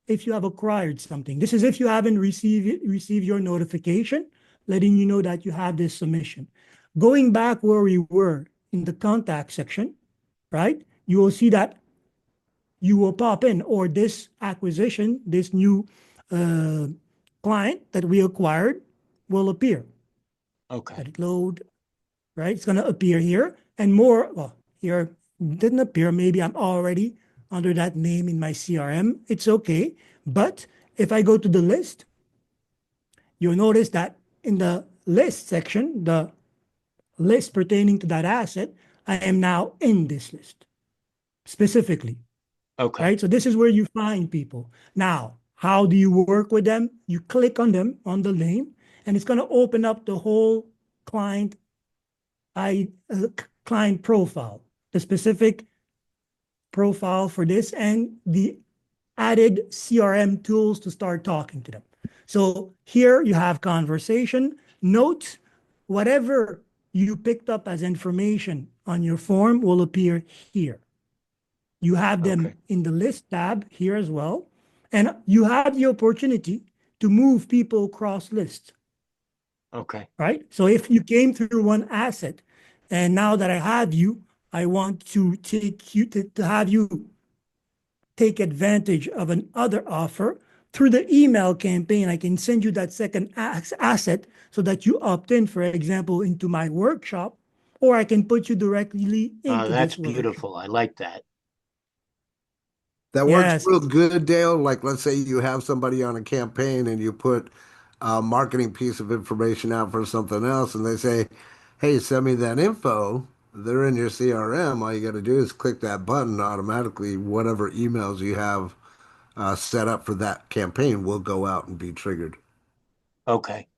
if you have acquired something. This is if you haven't received your notification, letting you know that you have this submission. Going back where we were in the contact section, right? You will see that you will pop in, or this acquisition, this new uh, client that we acquired will appear. Okay. Let it load, right? It's going to appear here and more. Well, here didn't appear. Maybe I'm already under that name in my CRM. It's okay. But if I go to the list, you'll notice that in the list section, the list pertaining to that asset, I am now in this list specifically. Okay. Right? So this is where you find people. Now, how do you work with them? You click on them on the name, and it's going to open up the whole client client profile, the specific profile for this, and the added CRM tools to start talking to them. So here you have conversation, notes, whatever you picked up as information on your form will appear here. You have them Okay. in the list tab here as well. And you have the opportunity to move people across lists, Okay. right? So if you came through one asset and now that I have you, I want to take you to have you take advantage of another offer through the email campaign. I can send you that second asset so that you opt in, for example, into my workshop, or I can put you directly into That's this workshop. beautiful. I like that. That works Yes. real good, Dale. Like, let's say you have somebody on a campaign and you put a marketing piece of information out for something else, and they say, "Hey, send me that info." They're in your CRM. All you got to do is click that button. Automatically, whatever emails you have set up for that campaign will go out and be triggered. Okay.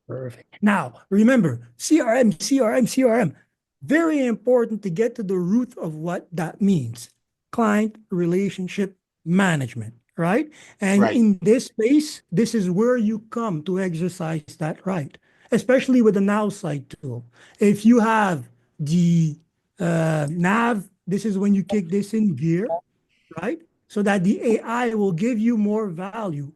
Perfect. Now, remember, CRM, CRM, CRM. Very important to get to the root of what that means. Client relationship management, right? And Right. in this space, this is where you come to exercise that right, especially with the Now Site tool. If you have the nav, this is when you kick this in gear, right? So that the AI will give you more value,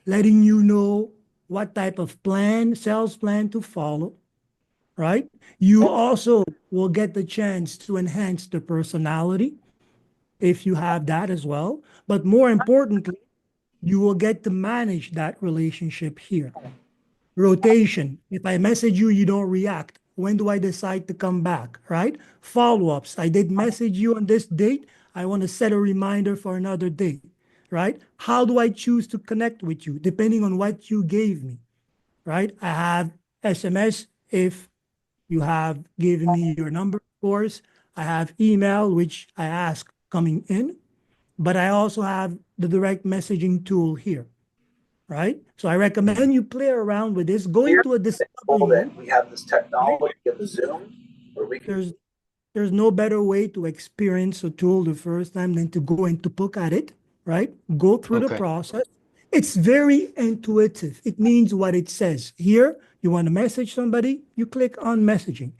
letting you know what type of plan, sales plan to follow, right? You also will get the chance to enhance the personality if you have that as well. But more importantly, you will get to manage that relationship here. Rotation. If I message you, you don't react. When do I decide to come back, right? Follow-ups. I did message you on this date. I want to set a reminder for another date, right? How do I choose to connect with you? Depending on what you gave me, right? I have SMS if you have given me your number, of course. I have email, which I ask coming in, but I also have the direct messaging tool here, right? So I recommend you play around with this. Go into a discovery mode. We have this Right? technology of Zoom where we can There's there's no better way to experience a tool the first time than to go and to look at it, right? Go through the Okay. process. It's very intuitive. It means what it says. Here, you want to message somebody, you click on messaging.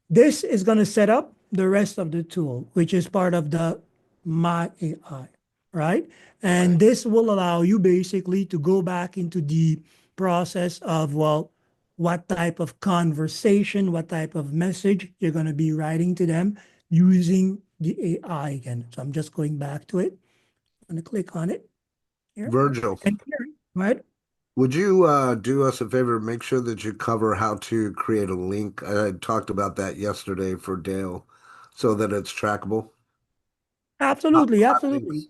This is going to set up the rest of the tool, which is part of the My AI, right? And Right. this will allow you basically to go back into the process of, well, what type of conversation, what type of message you're going to be writing to them using the AI again. So I'm just going back to it. I'm going to click on it here. Virgil, And here, right? would you do us a favor? Make sure that you cover how to create a link. I talked about that yesterday for Dale so that it's trackable. Absolutely, Hot absolutely. links.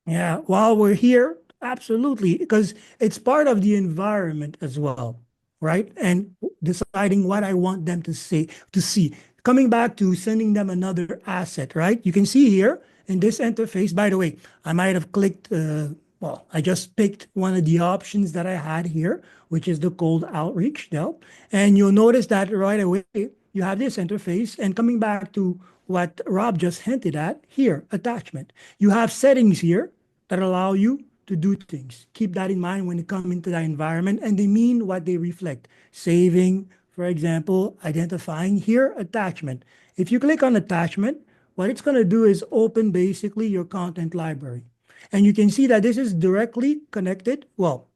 Yeah, while we're here, absolutely, because it's part of the environment as well, right? And deciding what I want them to say, to see. Coming back to sending them another asset, right? You can see here in this interface, by the way, I might have clicked, well, I just picked one of the options that I had here, which is the cold outreach now. And you'll notice that right away, you have this interface. And coming back to what Rob just hinted at here, attachment. You have settings here that allow you to do things. Keep that in mind when you come into that environment, and they mean what they reflect. Saving, for example, identifying here, attachment. If you click on attachment, what it's going to do is open basically your content library. And you can see that this is directly connected. Well,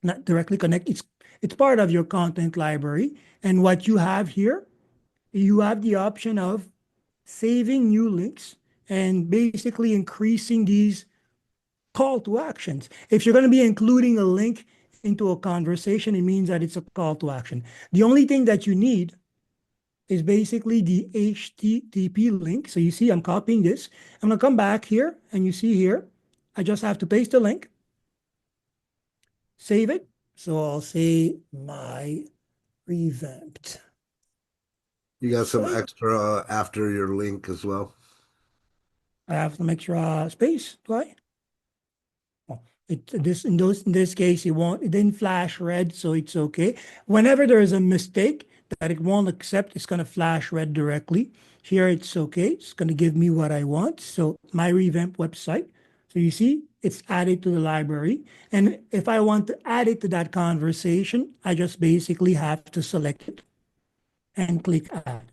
not directly connected. It's part of your content library. And what you have here, you have the option of saving new links and basically increasing these call to actions. If you're going to be including a link into a conversation, it means that it's a call to action. The only thing that you need is basically the HTTP link. So you see, I'm copying this. I'm going to come back here, and you see here, I just have to paste the link, save it. So I'll say my revamped. You got some Site. extra after your link as well. I have some extra space, do I? In this case, it didn't flash red, so it's okay. Whenever there is a mistake that it won't accept, it's gonna flash red directly. Here it's okay. It's gonna give me what I want. So my revamp website. So you see, it's added to the library. And if I want to add it to that conversation, I just basically have to select it and click add.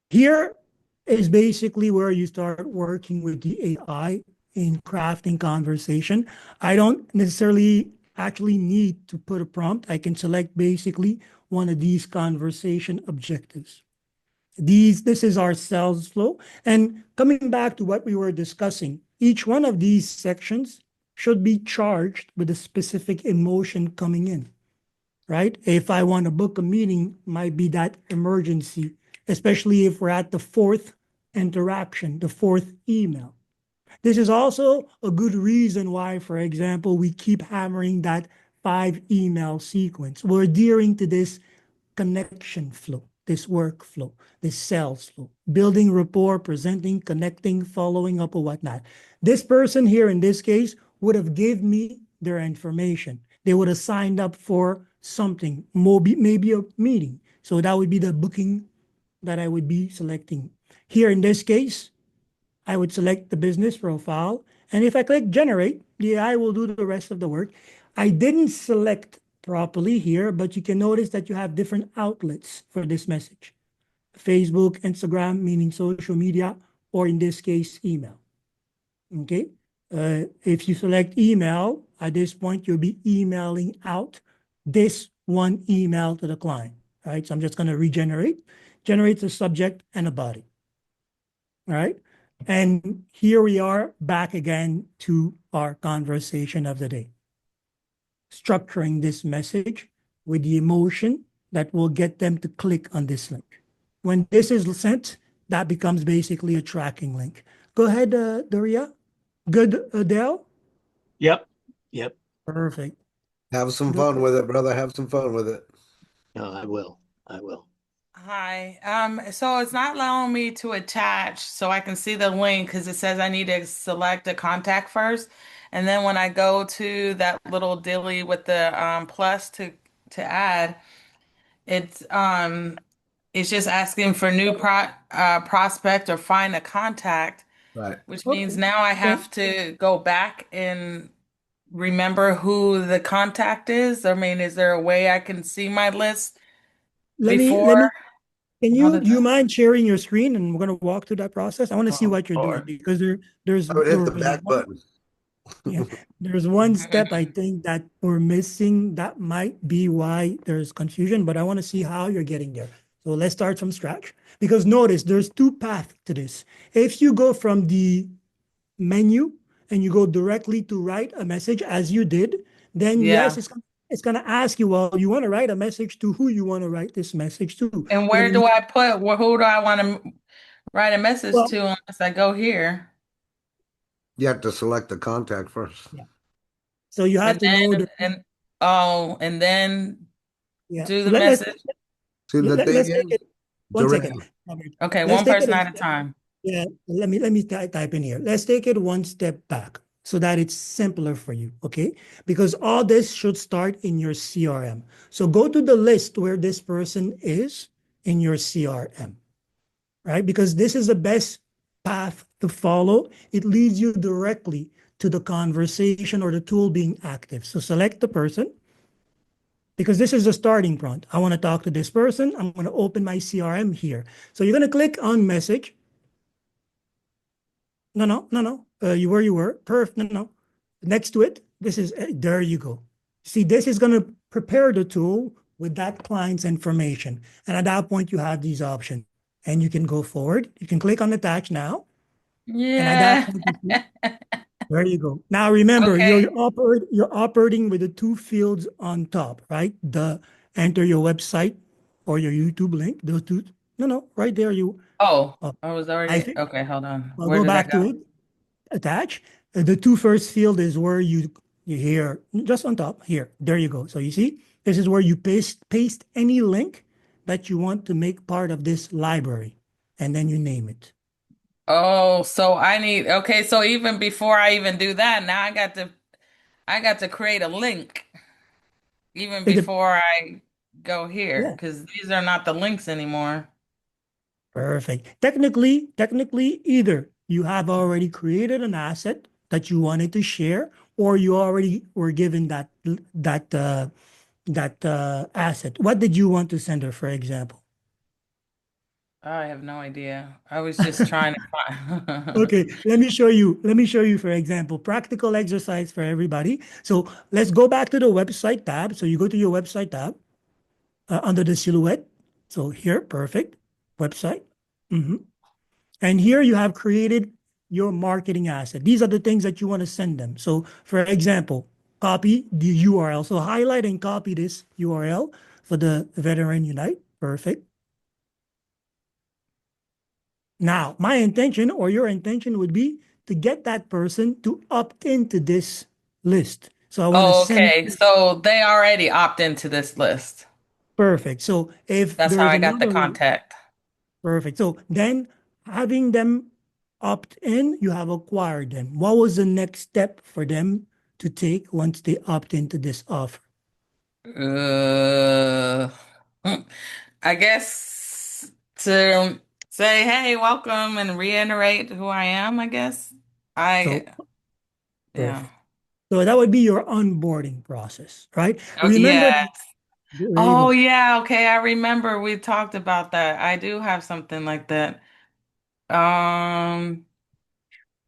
Here is basically where you start working with the AI in crafting conversation. I don't necessarily actually need to put a prompt. I can select basically one of these conversation objectives. This is our sales flow. And coming back to what we were discussing, each one of these sections should be charged with a specific emotion coming in, right? If I want to book a meeting, might be that emergency, especially if we're at the fourth interaction, the fourth email. This is also a good reason why, for example, we keep hammering that 5 email sequence. We're adhering to this connection flow, this workflow, this sales flow, building rapport, presenting, connecting, following up, or whatnot. This person here in this case would have given me their information. They would have signed up for something, maybe a meeting. So that would be the booking that I would be selecting. Here in this case, I would select the business profile. And if I click generate, the AI will do the rest of the work. I didn't select properly here, but you can notice that you have different outlets for this message. Facebook, Instagram, meaning social media, or in this case, email. Okay. If you select email, at this point, you'll be emailing out this one email to the client. All right. So I'm just going to generate the subject and a body. All right. And here we are back again to our conversation of the day. Structuring this message with the emotion that will get them to click on this link. When this is sent, that becomes basically a tracking link. Go ahead, Doria. Good, Adele? Yep. Yep. Perfect. Have some fun with it, brother. Have some fun with it. No, I will. I will. Hi. So it's not allowing me to attach so I can see the link because it says I need to select a contact first. And then when I go to that little dilly with the plus to add, it's just asking for new prospect or find a contact, Right. which Okay. means now I have to go back and remember who the contact is. I mean, is there a way I can see my list Let before me, all the do you time? mind sharing your screen and we're going to walk through that process? I want to see Oh, what you're doing Lord. because I would there hit the was back one, button. yeah, there's one step I think that we're missing. That might be why there's confusion, but I want to see how you're getting there. So let's start from scratch because notice there's two paths to this. If you go from the menu and you go directly to write a message as you did, then yes, Yeah. it's gonna ask you, well, you want to write a message to who you want to write this message to. And You're where gonna do I put, who do I want to write a message well, to unless I go here? You have to select the contact first. yeah. So you have And to know the and then yeah. do So the message? See, the thing let's take is, it one Dorea, second. Robert. Okay, Let's one take it person a at a step. time. Yeah, let me type in here. Let's take it one step back so that it's simpler for you, okay? Because all this should start in your CRM. So go to the list where this person is in your CRM, right? Because this is the best path to follow. It leads you directly to the conversation or the tool being active. So select the person because this is the starting point. I want to talk to this person. I'm going to open my CRM here. So you're going to click on message. No. You where you were. Perf. No. Next to it, this is there you go. See, this is going to prepare the tool with that client's information. And at that point, you have these options. And you can go forward. You can click on attach now. And at that Yeah. point, there you go. Now remember, Okay. you're operating with the two fields on top, right? The enter your website or your YouTube link. Those two. No, right there. Oh, Oh, I was I already, think. okay, hold on. I'll Where go did I back to go? it. Attach. The two first field is where you hear just on top here. There you go. So you see, this is where you paste any link that you want to make part of this library, and then you name it. Oh, so I need, okay, so even before I even do that, now I got to create a link even It, before I go here yeah, because these are not the links anymore. perfect. Technically, either you have already created an asset that you wanted to share, or you already were given that asset. What did you want to send her, for example? I have no idea. I was just trying to find. Okay, let me show you. Let me show you, for example, practical exercise for everybody. So let's go back to the website tab. So you go to your website tab under the silhouette. So here, perfect. Website. Mhm. And here you have created your marketing asset. These are the things that you want to send them. So for example, copy the URL. So highlight and copy this URL for the Veteran Unite. Perfect. Now, my intention or your intention would be to get that person to opt into this list. So I want to Oh, send okay. So they already opt into this list. perfect. So if That's how there's I got the another contact. perfect. So then having them opt in, you have acquired them. What was the next step for them to take once they opt into this offer? Uh, I guess to say, hey, welcome and reiterate who I am, I guess. So, Yeah. perfect. So that would be your onboarding process, right? Oh, Remember, yeah. there you Oh, go. yeah. Okay. I remember we talked about that. I do have something like that. Um,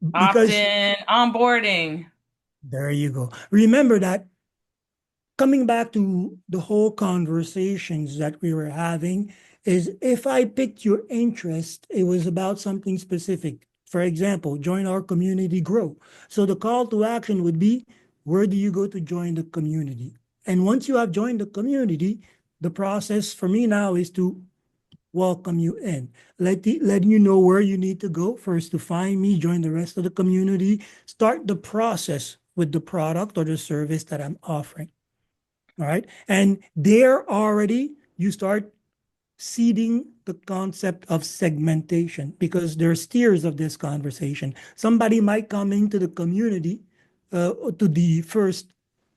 Because Opt-in, onboarding. there you go. Remember that coming back to the whole conversations that we were having is if I picked your interest, it was about something specific. For example, join our community, grow. So the call to action would be, where do you go to join the community? And once you have joined the community, the process for me now is to welcome you in. Letting you know where you need to go first to find me, join the rest of the community, start the process with the product or the service that I'm offering. All right. And there already you start seeding the concept of segmentation because there's tiers of this conversation. Somebody might come into the community to the first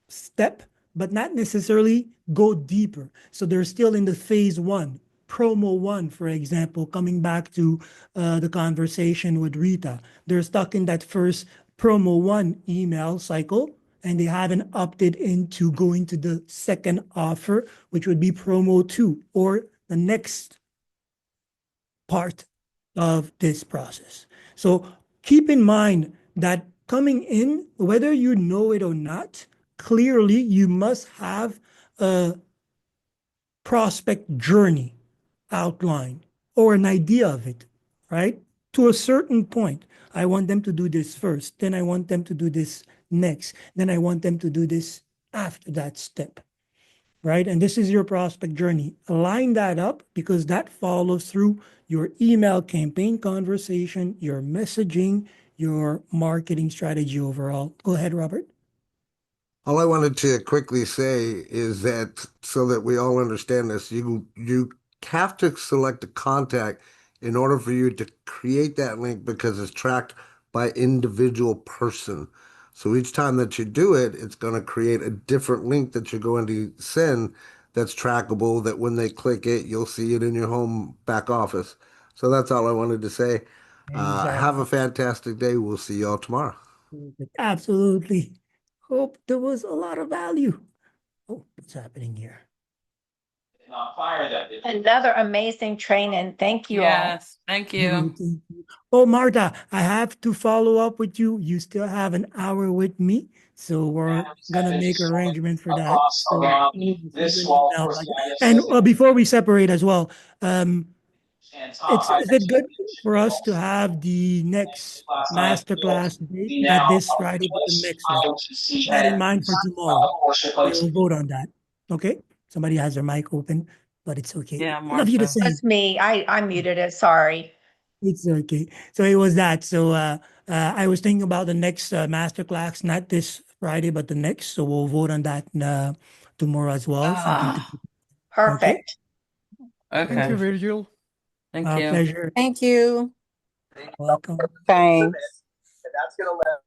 step, but not necessarily go deeper. So they're still in the phase one, promo one, for example, coming back to the conversation with Rita. They're stuck in that first promo one email cycle and they haven't opted into going to the second offer, which would be promo two or the next part of this process. So keep in mind that coming in, whether you know it or not, clearly you must have a prospect journey outline or an idea of it, right? To a certain point. I want them to do this first, then I want them to do this next, then I want them to do this after that step, right? And this is your prospect journey. Align that up because that follows through your email campaign conversation, your messaging, your marketing strategy overall. Go ahead, Robert. All I wanted to quickly say is that so that we all understand this, you have to select a contact in order for you to create that link because it's tracked by individual person. So each time that you do it, it's going to create a different link that you're going to send that's trackable, that when they click it, you'll see it in your home back office. So that's all I wanted to say. Have a Exactly. fantastic day. We'll see y'all tomorrow. Absolutely. Hope there was a lot of value. Oh, what's happening here? Another amazing training. Thank you all. Yes. Thank Oh, you. thank you. Oh, Marta, I have to follow up with you. You still have an hour with me, so we're gonna make arrangement for that. So you send an email like that. And before we separate as well, is it good for us to have the next masterclass date, not this Friday, but the next one? Keep that in mind for tomorrow. We'll vote on that. Okay? Somebody has their mic open, but it's okay. Yeah, Love you the Martha. same. It's me. I muted it. Sorry. It's okay. So it was that. So I was thinking about the next masterclass, not this Friday, but the next. So we'll vote on that tomorrow as well. Something to Ah, okay. Perfect. Thank you, okay. Virgil. Thank you. Pleasure. Thank you. Welcome. Thanks. And that's going to let